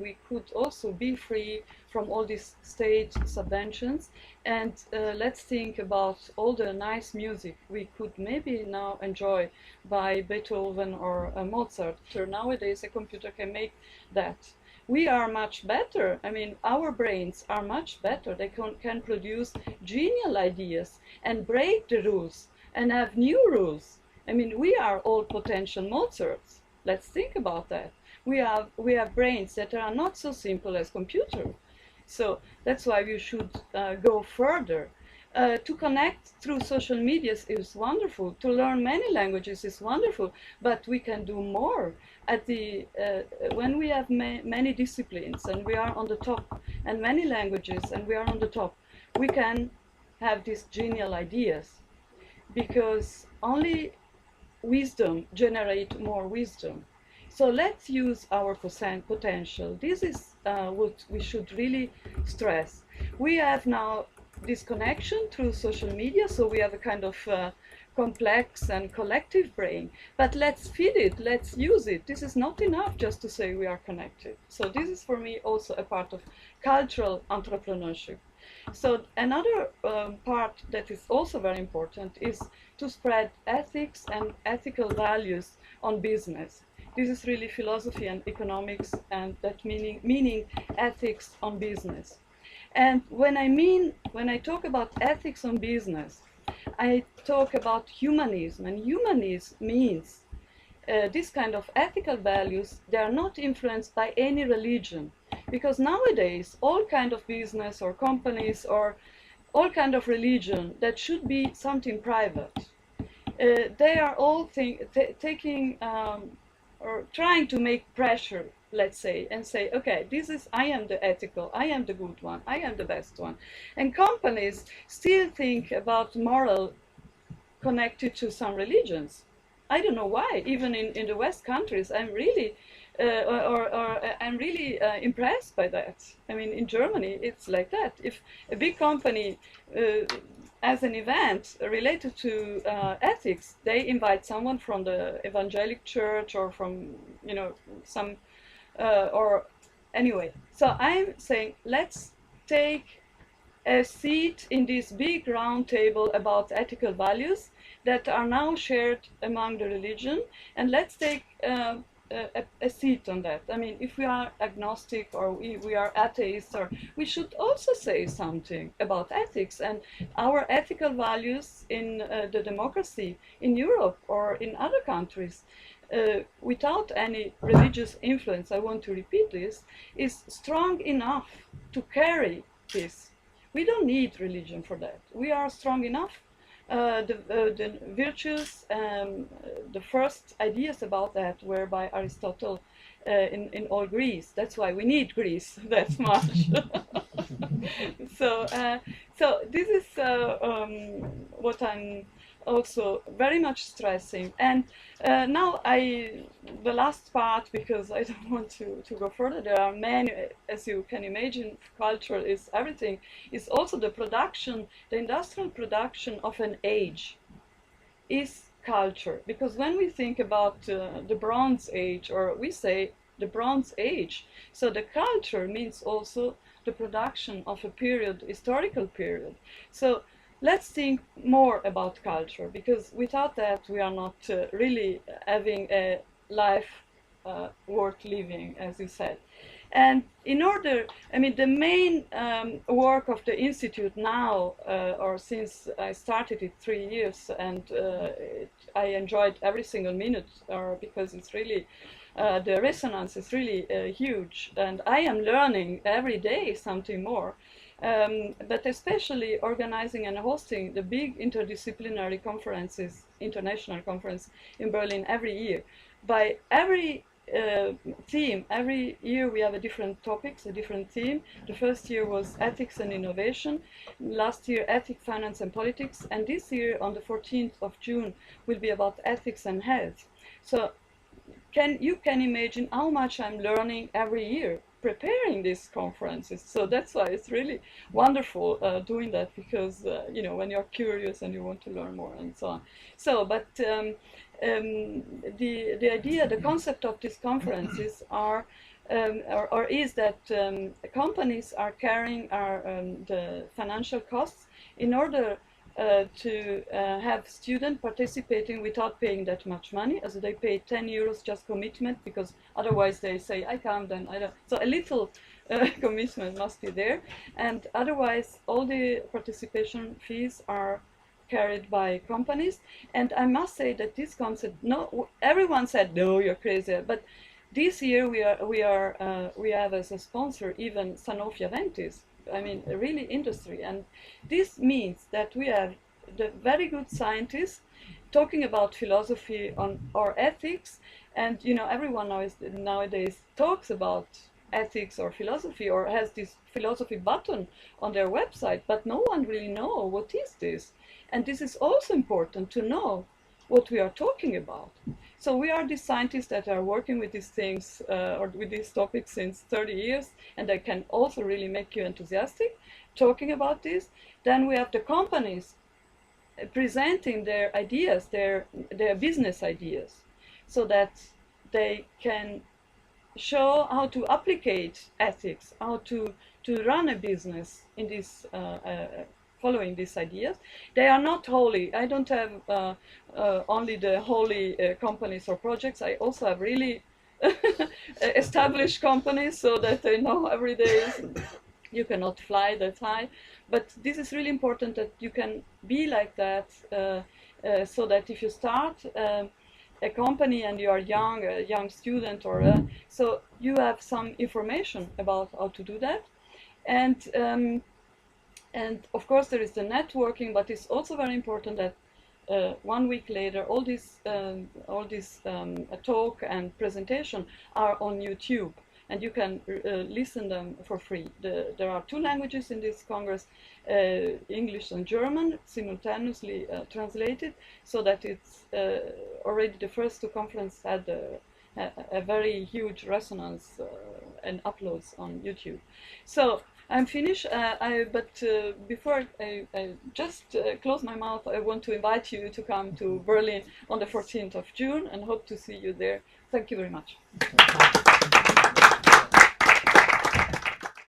we could also be free from all these state subventions, and let's think about all the nice music we could maybe now enjoy by Beethoven or Mozart. So nowadays a computer can make that. We are much better. I mean, our brains are much better. They can produce genial ideas and break the rules and have new rules. I mean, we are all potential Mozarts. Let's think about that. We have brains that are not so simple as computers. So that's why we should go further. To connect through social media is wonderful. To learn many languages is wonderful, but we can do more. When we have many disciplines and we are on the top, and many languages and we are on the top, we can have these genial ideas, because only wisdom generates more wisdom. So let's use our potential. This is what we should really stress. We have now this connection through social media, so we have a kind of complex and collective brain. But let's feed it, let's use it. This is not enough just to say we are connected. So this is for me also a part of cultural entrepreneurship. So another part that is also very important is to spread ethics and ethical values on business. This is really philosophy and economics, and that meaning ethics on business. And when I talk about ethics on business, I talk about humanism, and humanism means this kind of ethical values. They are not influenced by any religion, because nowadays all kind of business or companies or all kind of religion that should be something private, they are all taking or trying to make pressure, let's say, and say, okay, I am the ethical, I am the good one, I am the best one. And companies still think about moral connected to some religions. I don't know why. Even in the West countries, I'm really I'm really impressed by that. I mean, in Germany, it's like that. If a big company as an event related to ethics, they invite someone from the evangelic church or from, some, or anyway. So I'm saying, let's take a seat in this big round table about ethical values that are now shared among the religion, and let's take a seat on that. I mean, if we are agnostic or we are atheists, or we should also say something about ethics and our ethical values in the democracy in Europe or in other countries. Without any religious influence, I want to repeat this, is strong enough to carry this. We don't need religion for that. We are strong enough. The virtues, the first ideas about that were by Aristotle in all Greece. That's why we need Greece that much. So this is what I'm also very much stressing. And now the last part, because I don't want to go further, there are many, as you can imagine, culture is everything, is also the production, the industrial production of an age is culture. Because when we think about the Bronze Age, or we say the Bronze Age, so the culture means also the production of a period, historical period. So let's think more about culture, because without that we are not really having a life worth living, as you said. And in order, I mean, the main work of the Institute now, or since I started it 3 years, and I enjoyed every single minute, because it's really, the resonance is really huge, and I am learning every day something more. But especially organizing and hosting the big interdisciplinary conferences, international conference in Berlin every year. By every theme, every year we have a different topics, a different theme. The first year was ethics and innovation, last year ethics, finance and politics, and this year on the 14th of June will be about ethics and health. So you can imagine how much I'm learning every year preparing these conferences. So that's why it's really wonderful doing that, because when you're curious and you want to learn more and so on. So, but the idea, the concept of these conferences are or is that companies are carrying the financial costs in order to have students participating without paying that much money, as they pay 10 euros just commitment, because otherwise they say, I come, then I don't. So a little commitment must be there, and otherwise all the participation fees are carried by companies. And I must say that this concept, no, everyone said, no, you're crazy, but this year we have as a sponsor even Sanofi Aventis. I mean, really industry, and this means that we have the very good scientists talking about philosophy or ethics, and you know everyone nowadays talks about ethics or philosophy or has this philosophy button on their website, but no one really know what is this, and this is also important to know what we are talking about. So we are the scientists that are working with these things or with these topics since 30 years, and they can also really make you enthusiastic talking about this. Then we have the companies presenting their ideas, their business ideas, so that they can show how to applicate ethics, how to run a business in this following these ideas. They are not holy. I don't have only the holy companies or projects. I also have really established companies, so that they know every day you cannot fly that high. But this is really important that you can be like that, so that if you start a company and you are young, a young student, or so you have some information about how to do that. And of course there is the networking, but it's also very important that 1 week later all this talk and presentation are on YouTube, and you can listen them for free. There are 2 languages in this Congress, English and German, simultaneously translated, so that it's already the first 2 conferences had a very huge resonance and uploads on YouTube. So I'm finished, but before I just close my mouth, I want to invite you to come to Berlin on the 14th of June and hope to see you there. Thank you very much.